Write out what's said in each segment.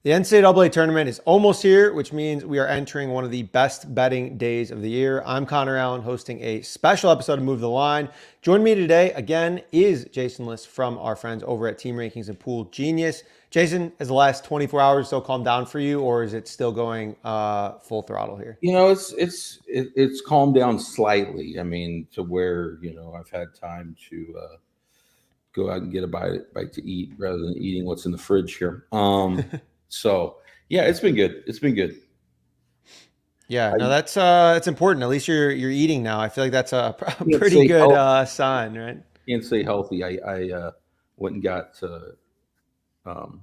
The NCAA tournament is almost here, which means we are entering one of the best betting days of the year. I'm Connor Allen hosting a special episode of Move the Line. Joining me today again is Jason Liss from our friends over at Team Rankings and Pool Genius. Jason, has the last 24 hours still calmed down for you, or is it still going full throttle here? It's calmed down slightly. I mean, to where I've had time to go out and get a bite to eat rather than eating what's in the fridge here. So yeah, it's been good. It's been good. Yeah, no, that's it's important. At least you're eating now. I feel like that's a pretty good sign, right? Can't say healthy. I went and got tacos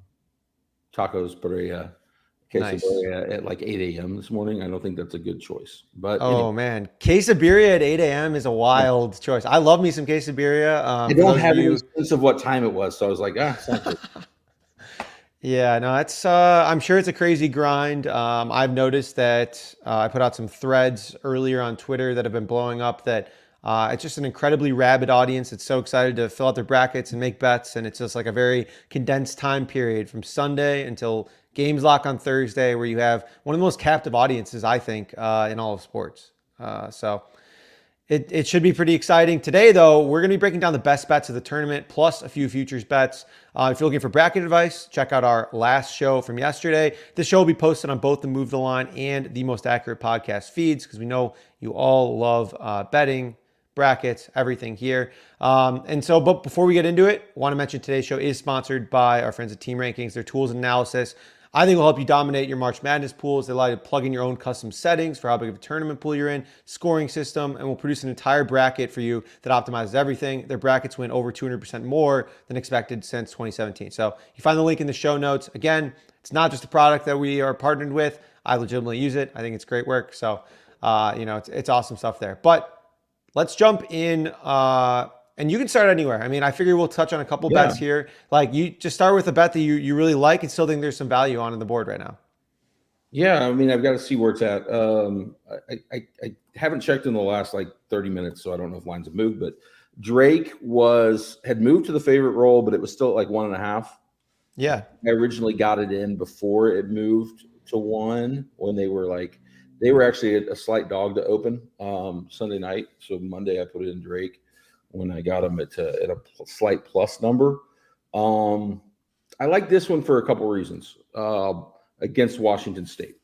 birria, quesadilla at like 8 a.m. this morning. I don't think that's a good choice. But anyway. Man, quesadilla at 8 a.m. is a wild choice. I love me some quesadilla. I don't have any sense of what time it was, so I was like, sounds good. Yeah, no, it's I'm sure it's a crazy grind. I've noticed that I put out some threads earlier on Twitter that have been blowing up that it's just an incredibly rabid audience. It's so excited to fill out their brackets and make bets. And it's just like a very condensed time period from Sunday until games lock on Thursday, where you have one of the most captive audiences, I think, in all of sports. So it should be pretty exciting. Today, though, we're going to be breaking down the best bets of the tournament, plus a few futures bets. If you're looking for bracket advice, check out our last show from yesterday. This show will be posted on both the Move the Line and the Most Accurate podcast feeds, because we know you all love betting, brackets, everything here. But before we get into it, I want to mention today's show is sponsored by our friends at Team Rankings. Their tools and analysis I think will help you dominate your March Madness pools. They allow you to plug in your own custom settings for how big of a tournament pool you're in, scoring system, and will produce an entire bracket for you that optimizes everything. Their brackets win over 200% more than expected since 2017. So you find the link in the show notes. Again, it's not just a product that we are partnered with. I legitimately use it. I think it's great work. So, it's awesome stuff there. But let's jump in. And you can start anywhere. I mean, I figure we'll touch on a couple bets here. Like, you just start with a bet that you really like and still think there's some value on the board right now. Yeah, I mean, I've got to see where it's at. I haven't checked in the last 30 minutes, so I don't know if lines have moved. But Drake had moved to the favorite role, but it was still at 1.5. Yeah, I originally got it in before it moved to 1 when they were actually a slight dog to open Sunday night. So Monday I put it in Drake when I got them at a slight plus number. I like this one for a couple reasons against Washington State.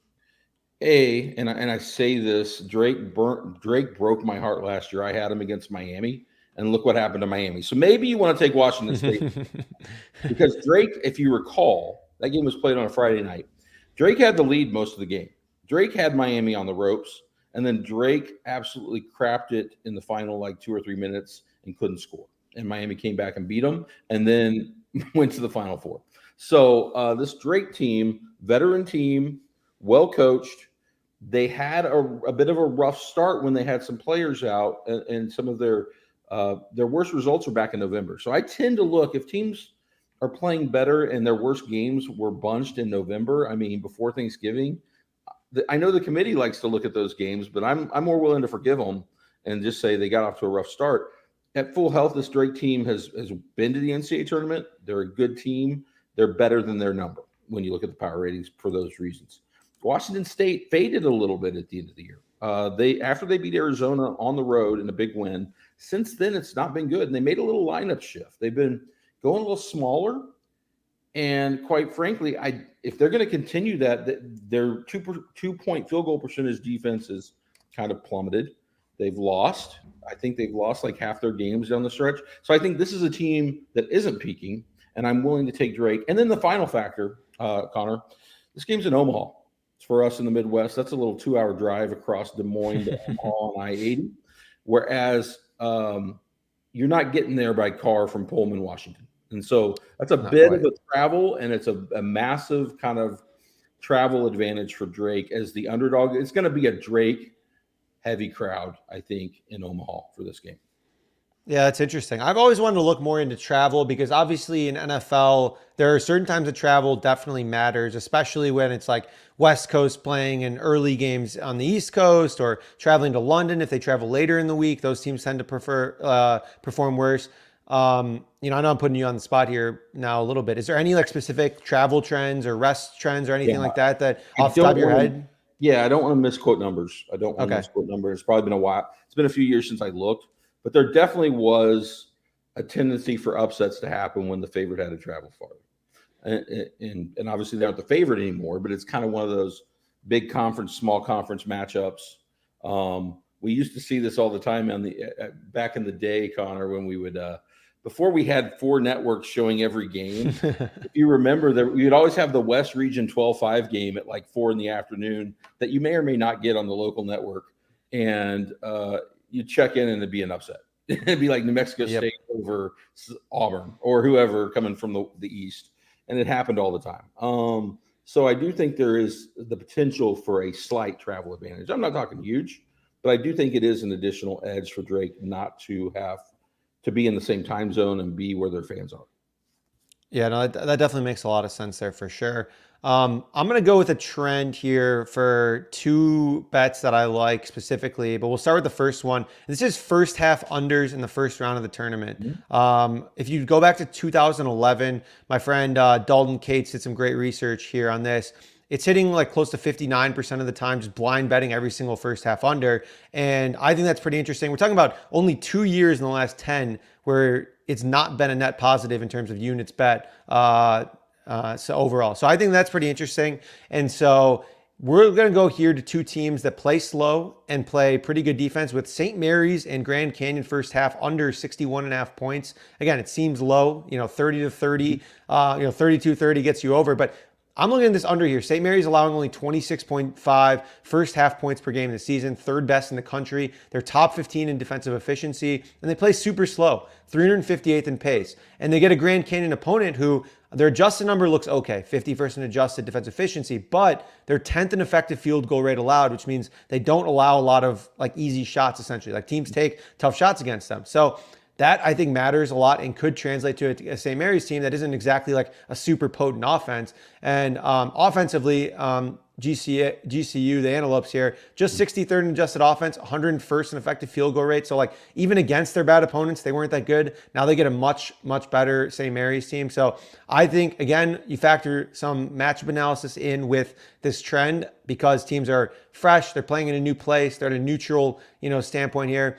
And I say this, Drake broke my heart last year. I had him against Miami, and look what happened to Miami. So maybe you want to take Washington State because Drake, if you recall, that game was played on a Friday night. Drake had the lead most of the game. Drake had Miami on the ropes, and then Drake absolutely crapped it in the final 2 or 3 minutes and couldn't score. And Miami came back and beat them and then went to the Final Four. So this Drake team, veteran team, well coached. They had a bit of a rough start when they had some players out, and some of their worst results were back in November. So I tend to look, if teams are playing better and their worst games were bunched in November, I mean, before Thanksgiving, I know the committee likes to look at those games, but I'm more willing to forgive them and just say they got off to a rough start. At full health, this Drake team has been to the NCAA tournament. They're a good team. They're better than their number when you look at the power ratings for those reasons. Washington State faded a little bit at the end of the year. After they beat Arizona on the road in a big win, since then it's not been good. And they made a little lineup shift. They've been going a little smaller. And quite frankly, if they're going to continue that, their 2-point field goal percentage defense is kind of plummeted. They've lost. I think they've lost half their games down the stretch. So I think this is a team that isn't peaking, and I'm willing to take Drake. And then the final factor, Connor, this game's in Omaha. It's for us in the Midwest. That's a little 2-hour drive across Des Moines to Omaha on I-80, whereas you're not getting there by car from Pullman, Washington. And so that's a bit of a travel, and it's a massive kind of travel advantage for Drake as the underdog. It's going to be a Drake heavy crowd, I think, in Omaha for this game. Yeah, that's interesting. I've always wanted to look more into travel because obviously in NFL, there are certain times that travel definitely matters, especially when it's West Coast playing in early games on the East Coast, or traveling to London. If they travel later in the week, those teams tend to perform worse. I know I'm putting you on the spot here now a little bit. Is there any like specific travel trends or rest trends or anything Yeah, like that I off the top don't of your want to. head? Yeah, I don't want to misquote numbers. I don't want to Okay. misquote numbers. It's probably been a while. It's been a few years since I looked, but there definitely was a tendency for upsets to happen when the favorite had to travel farther. And obviously they're not the favorite anymore, but it's kind of one of those big conference, small conference matchups. We used to see this all the time on the back in the day, Connor, when we would before we had 4 networks showing every game. If you remember, that we would always have the West Region 12-5 game at like 4 in the afternoon that you may or may not get on the local network, and you check in and it'd be an upset. It'd be like New Mexico Yep. State over Auburn or whoever coming from the East, and it happened all the time. So I do think there is the potential for a slight travel advantage. I'm not talking huge, but I do think it is an additional edge for Drake not to have to be in the same time zone and be where their fans are. Yeah, no, that definitely makes a lot of sense there for sure. I'm going to go with a trend here for 2 bets that I like specifically, but we'll start with the first one. This is first half unders in the first round of the tournament. If you go back to 2011, my friend Dalton Cates did some great research here on this. It's hitting like close to 59% of the time, just blind betting every single first half under. And I think that's pretty interesting. We're talking about only 2 years in the last 10 where it's not been a net positive in terms of units bet. So overall, so I think that's pretty interesting. And so we're going to go here to 2 teams that play slow and play pretty good defense with St. Mary's and Grand Canyon first half under 61.5 points. Again, it seems low, 30 to 30, 32-30 gets you over, but I'm looking at this under here. St. Mary's allowing only 26.5 first half points per game this season, 3rd best in the country. They're top 15 in defensive efficiency, and they play super slow, 358th in pace. And they get a Grand Canyon opponent who their adjusted number looks okay, 51st in adjusted defensive efficiency, but they're 10th in effective field goal rate allowed, which means they don't allow a lot of like easy shots essentially. Like teams take tough shots against them. So that I think matters a lot and could translate to a St. Mary's team that isn't exactly like a super potent offense. And offensively, GCU, the Antelopes here, just 63rd in adjusted offense, 101st in effective field goal rate. So like even against their bad opponents, they weren't that good. Now they get a much, much better St. Mary's team. So I think, again, you factor some matchup analysis in with this trend because teams are fresh. They're playing in a new place. They're at a neutral, standpoint here.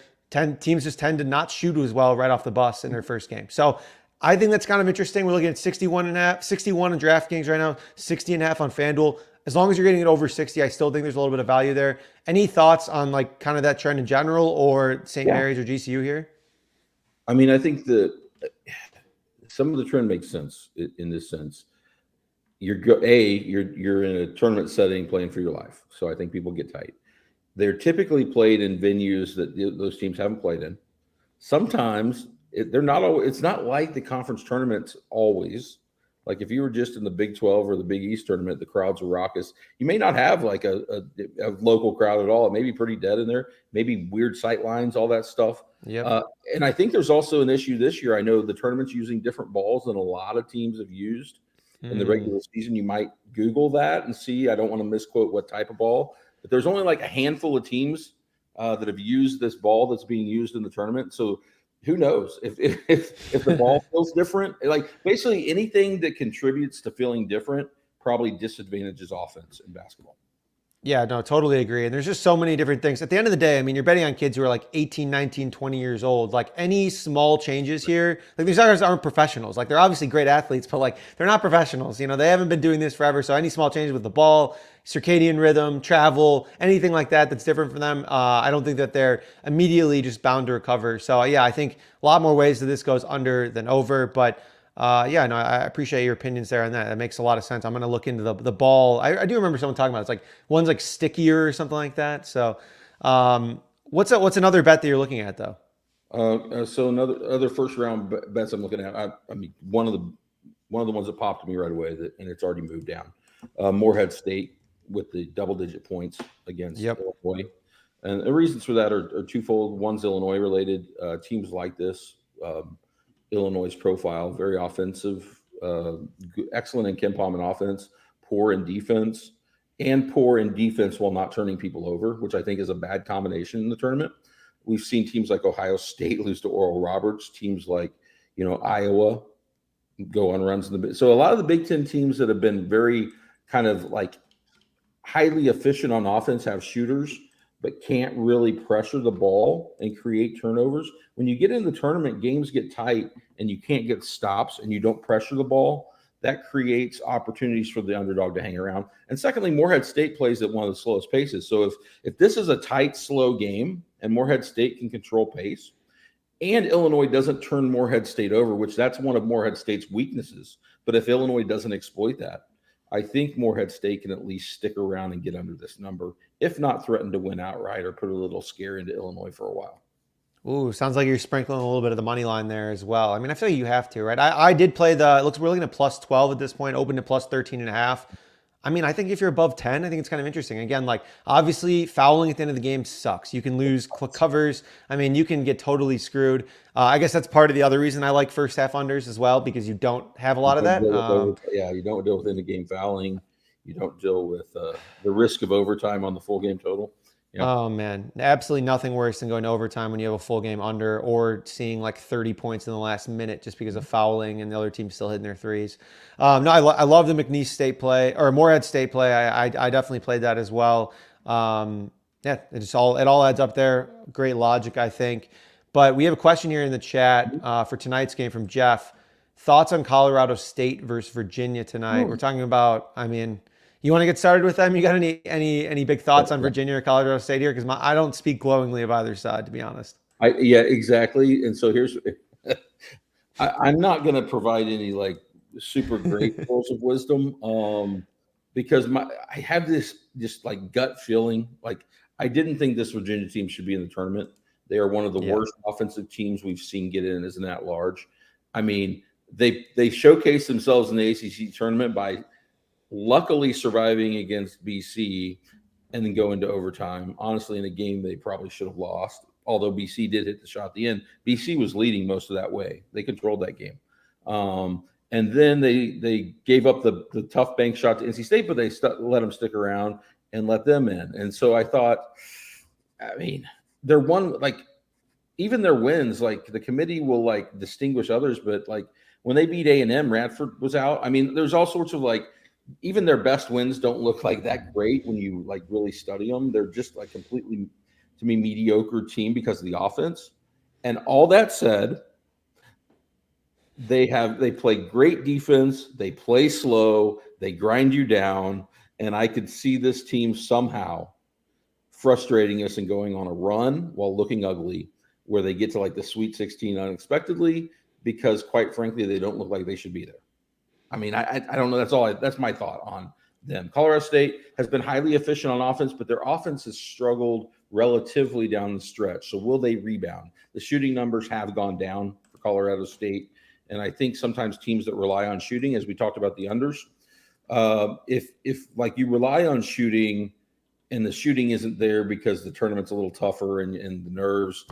Teams just tend to not shoot as well right off the bus in their first game. So I think that's kind of interesting. We're looking at 61 in DraftKings right now, 60.5 on FanDuel. As long as you're getting it over 60, I still think there's a little bit of value there. Any thoughts on like kind of that trend in general or St. Mary's or GCU here? I mean, I think that some of the trend makes sense in this sense. You're in a tournament setting playing for your life. So I think people get tight. They're typically played in venues that those teams haven't played in. Sometimes they're not. It's not like the conference tournaments always. Like if you were just in the Big 12 or the Big East tournament, the crowds are raucous. You may not have like a local crowd at all. It may be pretty dead in there. Maybe weird sight lines, all that stuff. Yeah. And I think there's also an issue this year. I know the tournament's using different balls than a lot of teams have used in the regular season. You might Google that and see. I don't want to misquote what type of ball. But there's only like a handful of teams that have used this ball that's being used in the tournament. So who knows if the ball feels different? Like basically anything that contributes to feeling different probably disadvantages offense in basketball. Yeah, no, totally agree. And there's just so many different things. At the end of the day, I mean, you're betting on kids who are like 18, 19, 20 years old. Like any small changes here, like these guys aren't professionals. Like they're obviously great athletes, but like they're not professionals. They haven't been doing this forever. So any small changes with the ball, circadian rhythm, travel, anything like that that's different for them, I don't think that they're immediately just bound to recover. So yeah, I think a lot more ways that this goes under than over. But yeah, no, I appreciate your opinions there on that. That makes a lot of sense. I'm going to look into the ball. I do remember someone talking about it. It's like one's like stickier or something like that. So what's another bet that you're looking at though? So other first round bets I'm looking at. I mean, one of the ones that popped to me right away and it's already moved down. Morehead State with the double-digit points against Illinois. And the reasons for that are twofold. One's Illinois related. Teams like this, Illinois' profile, very offensive, excellent in KenPom in offense, poor in defense, and poor in defense while not turning people over, which I think is a bad combination in the tournament. We've seen teams like Ohio State lose to Oral Roberts, teams like Iowa go on runs in the so a lot of the Big Ten teams that have been very kind of like highly efficient on offense have shooters, but can't really pressure the ball and create turnovers. When you get in the tournament, games get tight and you can't get stops and you don't pressure the ball. That creates opportunities for the underdog to hang around. And secondly, Morehead State plays at one of the slowest paces. So if this is a tight, slow game and Morehead State can control pace, and Illinois doesn't turn Morehead State over, which that's one of Morehead State's weaknesses. But if Illinois doesn't exploit that, I think Morehead State can at least stick around and get under this number, if not threaten to win outright or put a little scare into Illinois for a while. Ooh, sounds like you're sprinkling a little bit of the money line there as well. I mean, I feel like you have to, right? I did play it looks we're looking at plus 12 at this point, open to plus 13 and a half. I mean, I think if you're above 10, I think it's kind of interesting. Again, like obviously fouling at the end of the game sucks. You can lose covers. I mean, you can get totally screwed. I guess that's part of the other reason I like first half unders as well, because you don't have a lot of that. You don't deal with end of game fouling. You don't deal with the risk of overtime on the full game total. Yeah. Oh, man. Absolutely nothing worse than going to overtime when you have a full game under or seeing like 30 points in the last minute just because of fouling and the other team still hitting their threes. No, I love the McNeese State play or Morehead State play. I definitely played that as well. Yeah, it all adds up there. Great logic, I think. But we have a question here in the chat for tonight's game from Jeff. Thoughts on Colorado State versus Virginia tonight? We're talking about, I mean, you want to get started with them? You got any big thoughts on Virginia or Colorado State here? Because I don't speak glowingly of either side, to be honest. Yeah, exactly. And so here's, I'm not going to provide any like super great pearls of wisdom because I have this just like gut feeling. Like I didn't think this Virginia team should be in the tournament. They are one of the worst offensive teams we've seen get in as an at-large. I mean, they showcased themselves in the ACC tournament by luckily surviving against BC and then go into overtime. Honestly, in a game they probably should have lost, although BC did hit the shot at the end. BC was leading most of that way. They controlled that game. And then they gave up the tough bank shot to NC State, but they let them stick around and let them in. And so I thought, I mean, they're one, like, even their wins, like the committee will like distinguish others, but like when they beat A&M, Radford was out. I mean, there's all sorts of like, even their best wins don't look like that great when you like really study them. They're just like completely, to me, mediocre team because of the offense. And all that said, they play great defense. They play slow. They grind you down. And I could see this team somehow frustrating us and going on a run while looking ugly, where they get to like the Sweet 16 unexpectedly because, quite frankly, they don't look like they should be there. I mean, I don't know. That's my thought on them. Colorado State has been highly efficient on offense, but their offense has struggled relatively down the stretch. So will they rebound? The shooting numbers have gone down for Colorado State. And I think sometimes teams that rely on shooting, as we talked about the unders, if like you rely on shooting and the shooting isn't there because the tournament's a little tougher and the nerves,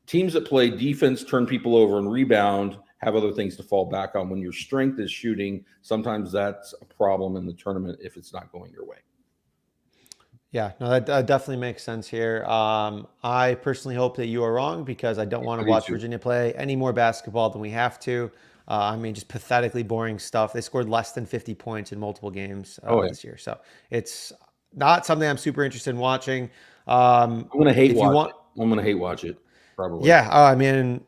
teams that play defense, turn people over and rebound, have other things to fall back on. When your strength is shooting, sometimes that's a problem in the tournament if it's not going your way. Yeah, no, that definitely makes sense here. I personally hope that you are wrong because I don't want to watch Virginia play any more basketball than we have to. I mean, just pathetically boring stuff. They scored less than 50 points in multiple games this year. So it's not something I'm super interested in watching. I'm going to hate watch it, probably. Yeah, I mean,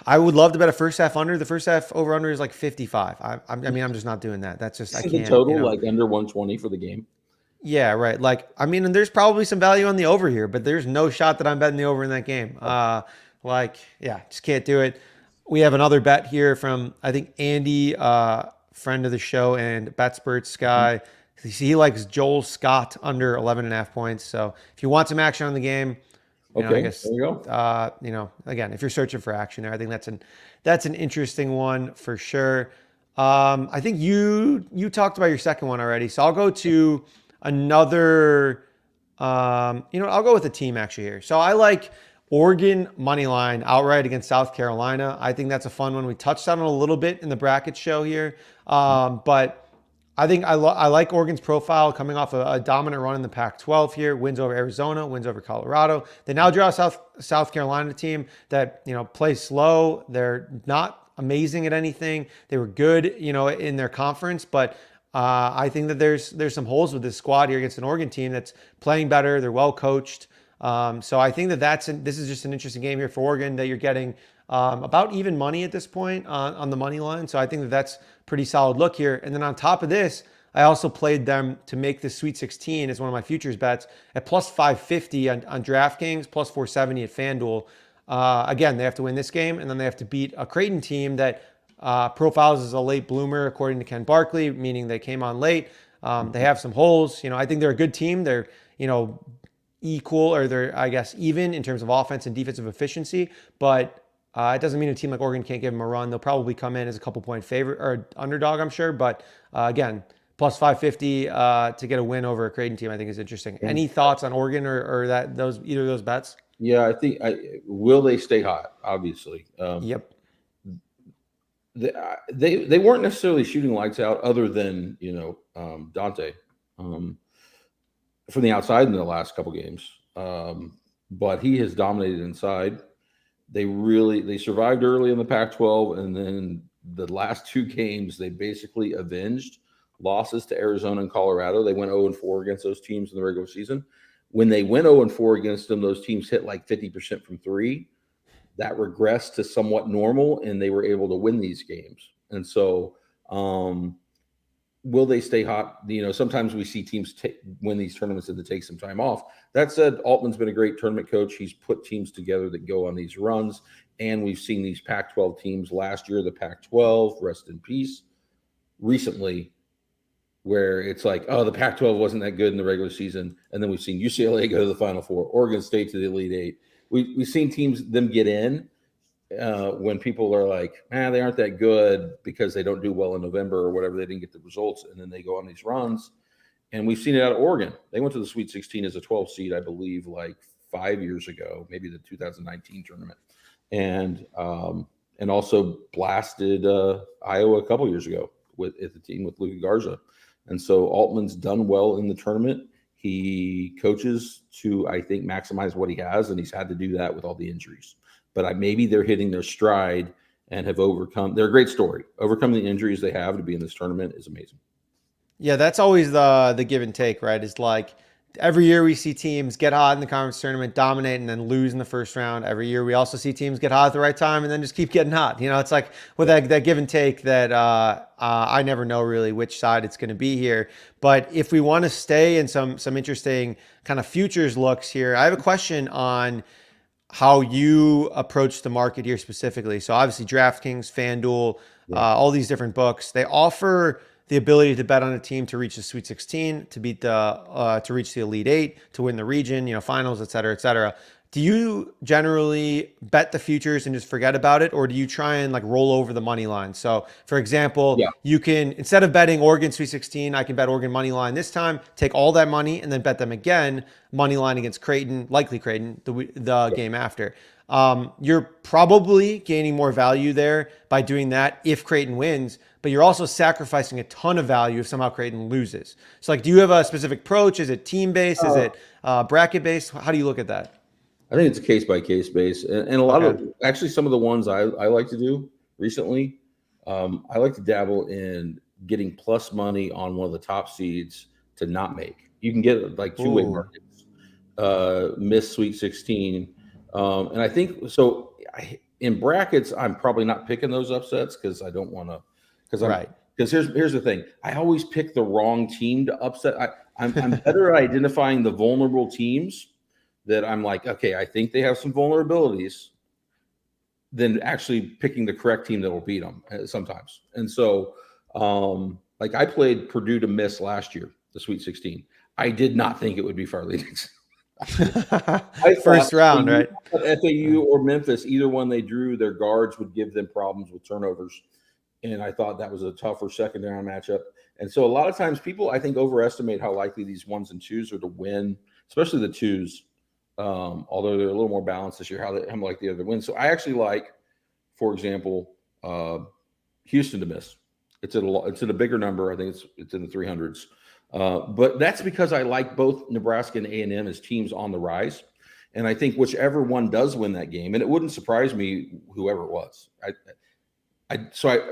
I would love to bet a first half under. The first half over under is like 55. I mean, I'm just not doing that. That's just, I can't. The total like under 120 for the game. Yeah, right. Like, I mean, and there's probably some value on the over here, but there's no shot that I'm betting the over in that game. Just can't do it. We have another bet here from, I think, Andy, friend of the show and BetSperts guy. Mm-hmm. He likes Joel Scott under 11.5 points. So if you want some action on the game, I guess, there you go. Again, if you're searching for action there, I think that's an interesting one for sure. I think you talked about your second one already. So I'll go to another, I'll go with a team actually here. So I like Oregon money line outright against South Carolina. I think that's a fun one. We touched on it a little bit in the bracket show here. But I think I like Oregon's profile coming off a dominant run in the Pac-12 here. Wins over Arizona, wins over Colorado. They now draw a South Carolina team that plays slow. They're not amazing at anything. They were good in their conference, but I think that there's some holes with this squad here against an Oregon team that's playing better. They're well coached. So I think that this is just an interesting game here for Oregon that you're getting about even money at this point on the money line. So I think that that's pretty solid look here. And then on top of this, I also played them to make the Sweet 16 as one of my futures bets at plus 550 on DraftKings, plus 470 at FanDuel. Again, they have to win this game, and then they have to beat a Creighton team that profiles as a late bloomer, according to Ken Barkley, meaning they came on late. They have some holes. I think they're a good team. They're, equal, or they're, I guess, even in terms of offense and defensive efficiency. But it doesn't mean a team like Oregon can't give them a run. They'll probably come in as a couple point favorite or underdog, I'm sure. But again, plus 550 to get a win over a Creighton team, I think is interesting. Any thoughts on Oregon or either of those bets? Yeah, I think will they stay hot? Obviously. Yep. They weren't necessarily shooting lights out, other than Dante from the outside in the last couple games. But he has dominated inside. They survived early in the Pac-12, and then the last two games they basically avenged losses to Arizona and Colorado. They went 0-4 against those teams in the regular season. When they went 0-4 against them, those teams hit like 50% from three. That regressed to somewhat normal, and they were able to win these games. And so, will they stay hot? Sometimes we see teams win these tournaments and to take some time off. That said, Altman's been a great tournament coach. He's put teams together that go on these runs, and we've seen these Pac-12 teams last year, the Pac-12, rest in peace, recently, where it's like, oh, the Pac-12 wasn't that good in the regular season, and then we've seen UCLA go to the Final Four, Oregon State to the Elite Eight. We've seen teams, them get in when people are like, they aren't that good because they don't do well in November or whatever. They didn't get the results, and then they go on these runs. And we've seen it out of Oregon. They went to the Sweet 16 as a 12 seed, I believe, like 5 years ago, maybe the 2019 tournament, and also blasted Iowa a couple years ago with the team with Luka Garza. And so Altman's done well in the tournament. He coaches to, I think, maximize what he has, and he's had to do that with all the injuries. But maybe they're hitting their stride and have overcome. They're a great story. Overcoming the injuries they have to be in this tournament is amazing. Yeah, that's always the give and take, right? It's like every year we see teams get hot in the conference tournament, dominate, and then lose in the first round. Every year we also see teams get hot at the right time and then just keep getting hot. It's like with that give and take that I never know really which side it's going to be here. But if we want to stay in some interesting kind of futures looks here, I have a question on how you approach the market here specifically. So obviously DraftKings, FanDuel, all these different books, they offer the ability to bet on a team to reach the Sweet 16, to beat to reach the Elite Eight, to win the region, finals, et cetera, et cetera. Do you generally bet the futures and just forget about it, or do you try and like roll over the money line? So, for example, you can, instead of betting Oregon Sweet 16, I can bet Oregon money line this time, take all that money, and then bet them again money line against Creighton, likely Creighton, the game after. You're probably gaining more value there by doing that if Creighton wins, but you're also sacrificing a ton of value if somehow Creighton loses. So, like, do you have a specific approach? Is it team based? Is it bracket based? How do you look at that? I think it's a case by case base, and a lot of actually some of the ones I like to do recently. I like to dabble in getting plus money on one of the top seeds to not make. You can get like two-way markets, miss Sweet 16, and I think so. In brackets, I'm probably not picking those upsets because I don't want to. Because here's the thing, I always pick the wrong team to upset. I'm better at identifying the vulnerable teams that I'm like, okay, I think they have some vulnerabilities, than actually picking the correct team that will beat them sometimes. And so, like I played Purdue to miss last year, the Sweet 16. I did not think it would be Farley Dixon. First round, right? FAU or Memphis, either one they drew, their guards would give them problems with turnovers. And I thought that was a tougher second round matchup. And so a lot of times people, I think, overestimate how likely these ones and twos are to win, especially the twos. Although they're a little more balanced this year, how like the other win. So I actually like, for example, Houston to miss. It's at a bigger number. I think it's in the 300s. But that's because I like both Nebraska and A&M as teams on the rise. And I think whichever one does win that game, and it wouldn't surprise me whoever it was.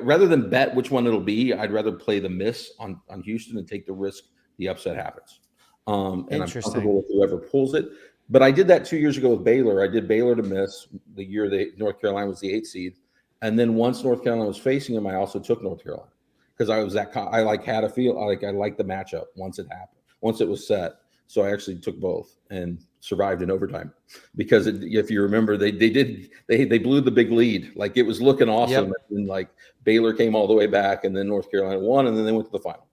Rather than bet which one it'll be, I'd rather play the miss on Houston and take the risk the upset happens. And I'm comfortable with whoever pulls it. But I did that 2 years ago with Baylor. I did Baylor to miss the year North Carolina was the 8th seed. And then once North Carolina was facing them, I also took North Carolina because I was had a feel I liked the matchup once it happened, once it was set. So I actually took both and survived in overtime because if you remember, they blew the big lead. Like it was looking awesome. Yep. And like Baylor came all the way back and then North Carolina won and then they went to the final.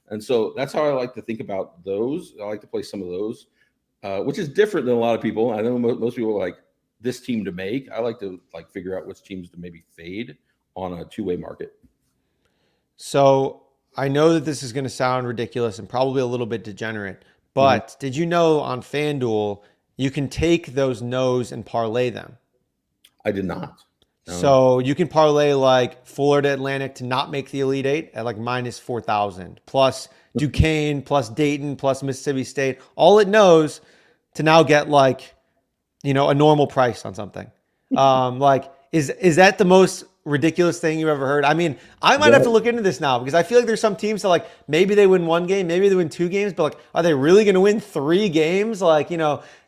And so that's how I like to think about those. I like to play some of those, which is different than a lot of people. I know most people are like this team to make. I like to figure out which teams to maybe fade on a two-way market. So I know that this is going to sound ridiculous and probably a little bit degenerate, but did you know on FanDuel, you can take those no's and parlay them? I did not. No. So you can parlay like Florida Atlantic to not make the Elite Eight at like minus 4,000, plus Duquesne, plus Dayton, plus Mississippi State. All it knows to now get like, a normal price on something. Is that the most ridiculous thing you've ever heard? I mean, I might have to look into this now because I feel like there's some teams that like maybe they win one game, maybe they win 2 games, but like, are they really going to win 3 games? Like,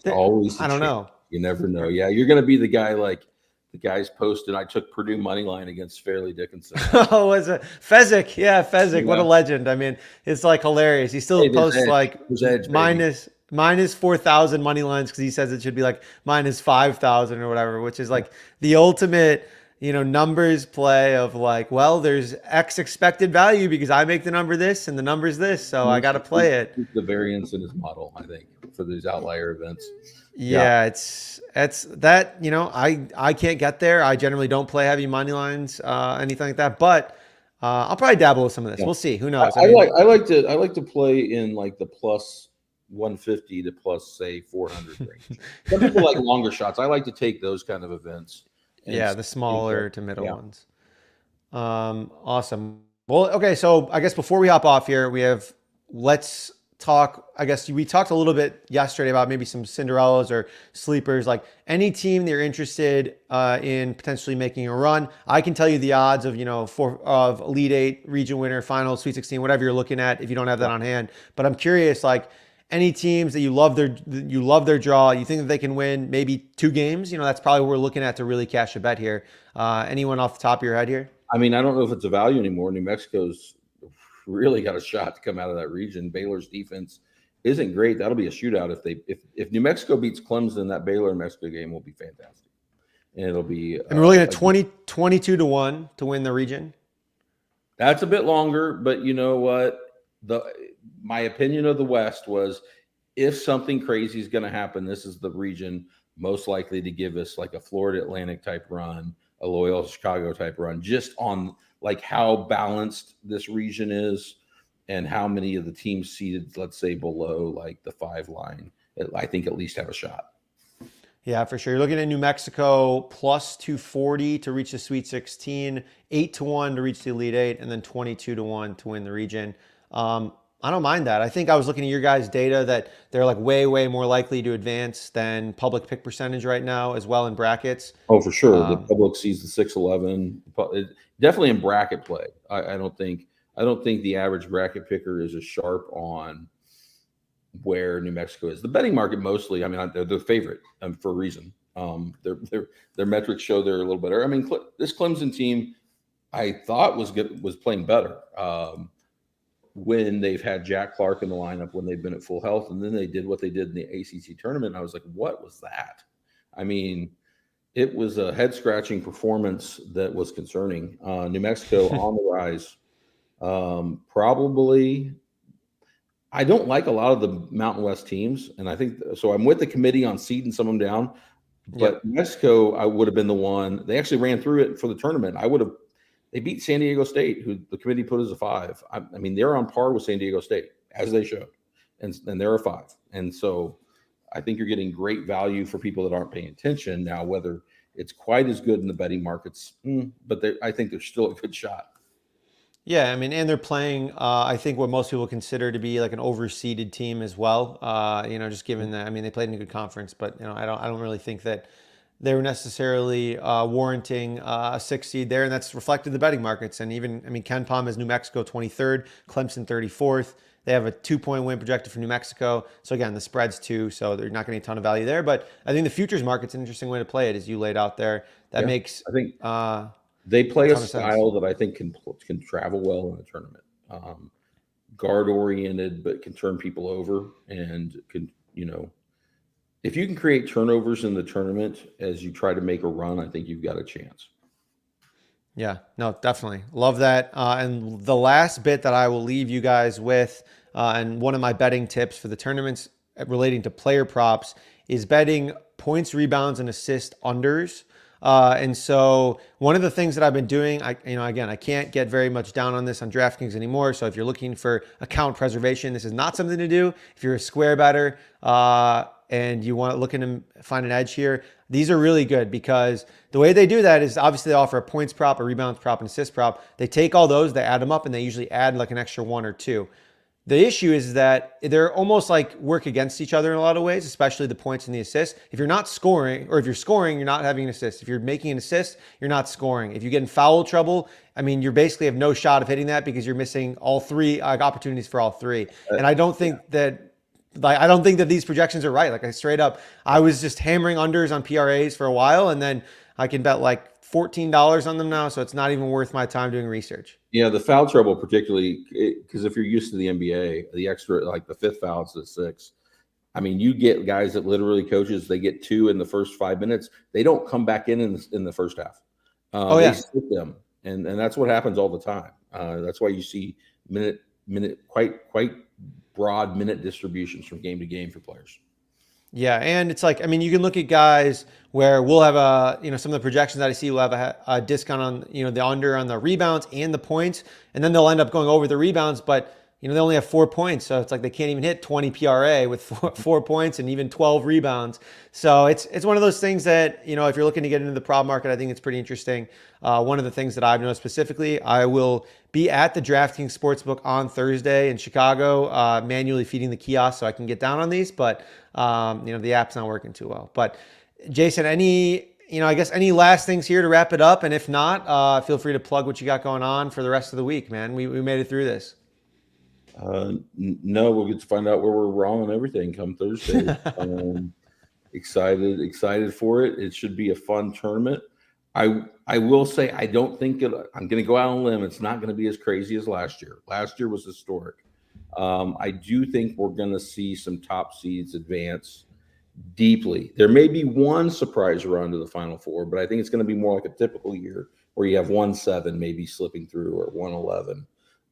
always. I don't know. You never know. Yeah, you're going to be the guy like the guys posted. I took Purdue money line against Fairleigh Dickinson. Oh, was it Fezzik? Yeah, Fezzik. Yeah. What a legend. I mean, it's like hilarious. He still posts like minus 4,000 money lines because he says it should be like minus 5,000 or whatever, which is like the ultimate, numbers play of like, well, there's X expected value because I make the number this and the number's this, so I got to play it. The variance in his model, I think, for these outlier events. Yeah, it's that, I can't get there. I generally don't play heavy money lines, anything like that, but I'll probably dabble with some of this. Yeah. We'll see. Who knows? I like to play in like the plus 150 to plus say 400 range. Some people like longer shots. I like to take those kind of events. Yeah, the smaller to middle ones. Awesome. Well, okay, so I guess before we hop off here, let's talk. I guess we talked a little bit yesterday about maybe some Cinderellas or sleepers, like any team that you're interested in potentially making a run. I can tell you the odds of, of Elite Eight, region winner, final, Sweet 16, whatever you're looking at if you don't have that on hand. But I'm curious, like, any teams that you love their draw, you think that they can win maybe 2 games? That's probably what we're looking at to really cash a bet here. Anyone off the top of your head here? I mean, I don't know if it's a value anymore. New Mexico's really got a shot to come out of that region. Baylor's defense isn't great. That'll be a shootout if New Mexico beats Clemson. That Baylor and Mexico game will be fantastic, and it'll be. And we're looking at 22 to 1 to win the region. That's a bit longer, but you know what? My opinion of the West was if something crazy is going to happen, this is the region most likely to give us like a Florida Atlantic type run, a Loyola Chicago type run, just on like how balanced this region is and how many of the teams seated, let's say below like the 5 line, I think at least have a shot. Yeah, for sure. You're looking at New Mexico plus 240 to reach the Sweet 16, 8 to 1 to reach the Elite Eight, and then 22 to 1 to win the region. I don't mind that. I think I was looking at your guys' data that they're like way, way more likely to advance than public pick percentage right now as well in brackets. Oh, for sure. The public sees the 6-11. Definitely in bracket play. I don't think the average bracket picker is as sharp on where New Mexico is. The betting market mostly, I mean, they're the favorite for a reason. Their metrics show they're a little better. I mean, this Clemson team I thought was playing better. When they've had Jack Clark in the lineup, when they've been at full health, and then they did what they did in the ACC tournament. And I was like, what was that? I mean, it was a head-scratching performance that was concerning. New Mexico on the rise. Probably, I don't like a lot of the Mountain West teams, and I think so. I'm with the committee on seeding some of them down, but New Mexico, I would have been the one. They actually ran through it for the tournament. They beat San Diego State, who the committee put as a 5. I mean, they're on par with San Diego State, as they showed, and they're a 5. And so I think you're getting great value for people that aren't paying attention. Now, whether it's quite as good in the betting markets, but I think there's still a good shot. Yeah, I mean, and they're playing, I think, what most people consider to be like an overseeded team as well. Just given that, I mean, they played in a good conference, but I don't really think that they were necessarily warranting a 6 seed there, and that's reflected in the betting markets. And even, I mean, Ken Palm has New Mexico 23rd, Clemson 34th. They have a 2 point win projected for New Mexico. So again, the spread's two, so they're not going to get a ton of value there. But I think the futures market's an interesting way to play it, as you laid out there. That Yeah, makes I think a they play a ton of sense. style that I think can travel well in a tournament. Guard oriented, but can turn people over and can, if you can create turnovers in the tournament as you try to make a run, I think you've got a chance. Yeah, no, definitely. Love that. And the last bit that I will leave you guys with, and one of my betting tips for the tournaments relating to player props is betting points, rebounds, and assist unders. And so one of the things that I've been doing, again, I can't get very much down on this on DraftKings anymore. So if you're looking for account preservation, this is not something to do. If you're a square better, and you want to look and find an edge here, these are really good because the way they do that is obviously they offer a points prop, a rebounds prop, an assist prop. They take all those, they add them up, and they usually add like an extra one or two. The issue is that they're almost like work against each other in a lot of ways, especially the points and the assists. If you're not scoring, or if you're scoring, you're not having an assist. If you're making an assist, you're not scoring. If you get in foul trouble, I mean, you basically have no shot of hitting that because you're missing all three opportunities for all three. And I don't think that these projections are right. Like I was just hammering unders on PRAs for a while, and then I can bet like $14 on them now, so it's not even worth my time doing research. Yeah, the foul trouble, particularly because if you're used to the NBA, the extra, like the fifth foul is the six. I mean, you get guys that literally coaches, they get two in the first 5 minutes. They don't come back in the first half. Oh They yeah. sit them, and that's what happens all the time. That's why you see quite broad minute distributions from game to game for players. Yeah, and it's like, I mean, you can look at guys where we'll have some of the projections that I see will have a discount on, the under on the rebounds and the points, and then they'll end up going over the rebounds, but they only have 4 points, so it's like they can't even hit 20 PRA with four points and even 12 rebounds. So it's one of those things that if you're looking to get into the prop market, I think it's pretty interesting. One of the things that I've noticed specifically, I will be at the DraftKings Sportsbook on Thursday in Chicago, manually feeding the kiosk so I can get down on these, but the app's not working too well. But Jason, I guess any last things here to wrap it up? And if not, feel free to plug what you got going on for the rest of the week, man. We made it through this. No, we'll get to find out where we're wrong on everything come Thursday. Excited for it. It should be a fun tournament. I will say I don't think I'm going to go out on a limb. It's not going to be as crazy as last year. Last year was historic. I do think we're going to see some top seeds advance deeply. There may be one surprise run to the Final Four, but I think it's going to be more like a typical year where you have 1-7 maybe slipping through, or 1-11.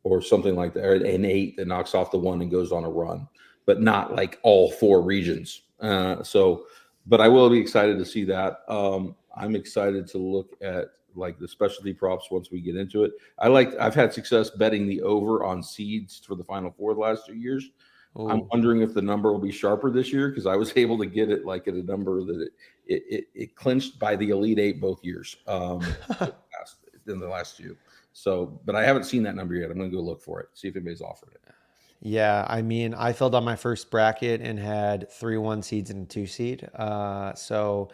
Or something like that, or an 8 that knocks off the 1 and goes on a run, but not like all 4 regions. But I will be excited to see that. I'm excited to look at like the specialty props once we get into it. I've had success betting the over on seeds for the Final Four the last 2 years. Ooh. I'm wondering if the number will be sharper this year because I was able to get it like at a number that it clinched by the Elite Eight both years in the last two. So, but I haven't seen that number yet. I'm going to go look for it, see if anybody's offered it. Yeah, I mean, I filled out my first bracket and had 3 1 seeds and a 2 seed. So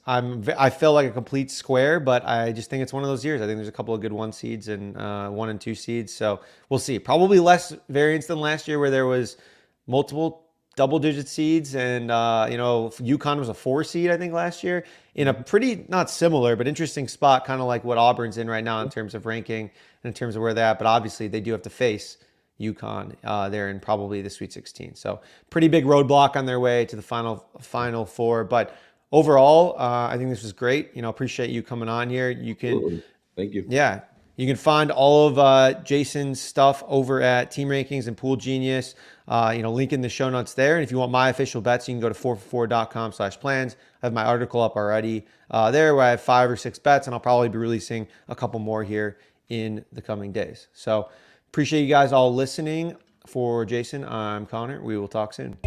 I feel like a complete square, but I just think it's one of those years. I think there's a couple of good 1 seeds and 1 and 2 seeds. So we'll see. Probably less variance than last year where there was multiple double-digit seeds, and UConn was a 4 seed, I think, last year in a pretty not similar but interesting spot, kind of like what Auburn's in right now in terms of ranking and in terms of where they're at. But obviously, they do have to face UConn there in probably the Sweet 16. So pretty big roadblock on their way to the Final Four. But overall, I think this was great. Appreciate you coming on here. You can, absolutely. Thank you. Yeah. You can find all of Jason's stuff over at Team Rankings and Pool Genius. Link in the show notes there. And if you want my official bets, you can go to 4for4.com/plans. I have my article up already there where I have 5 or 6 bets, and I'll probably be releasing a couple more here in the coming days. So appreciate you guys all listening. For Jason, I'm Connor. We will talk soon.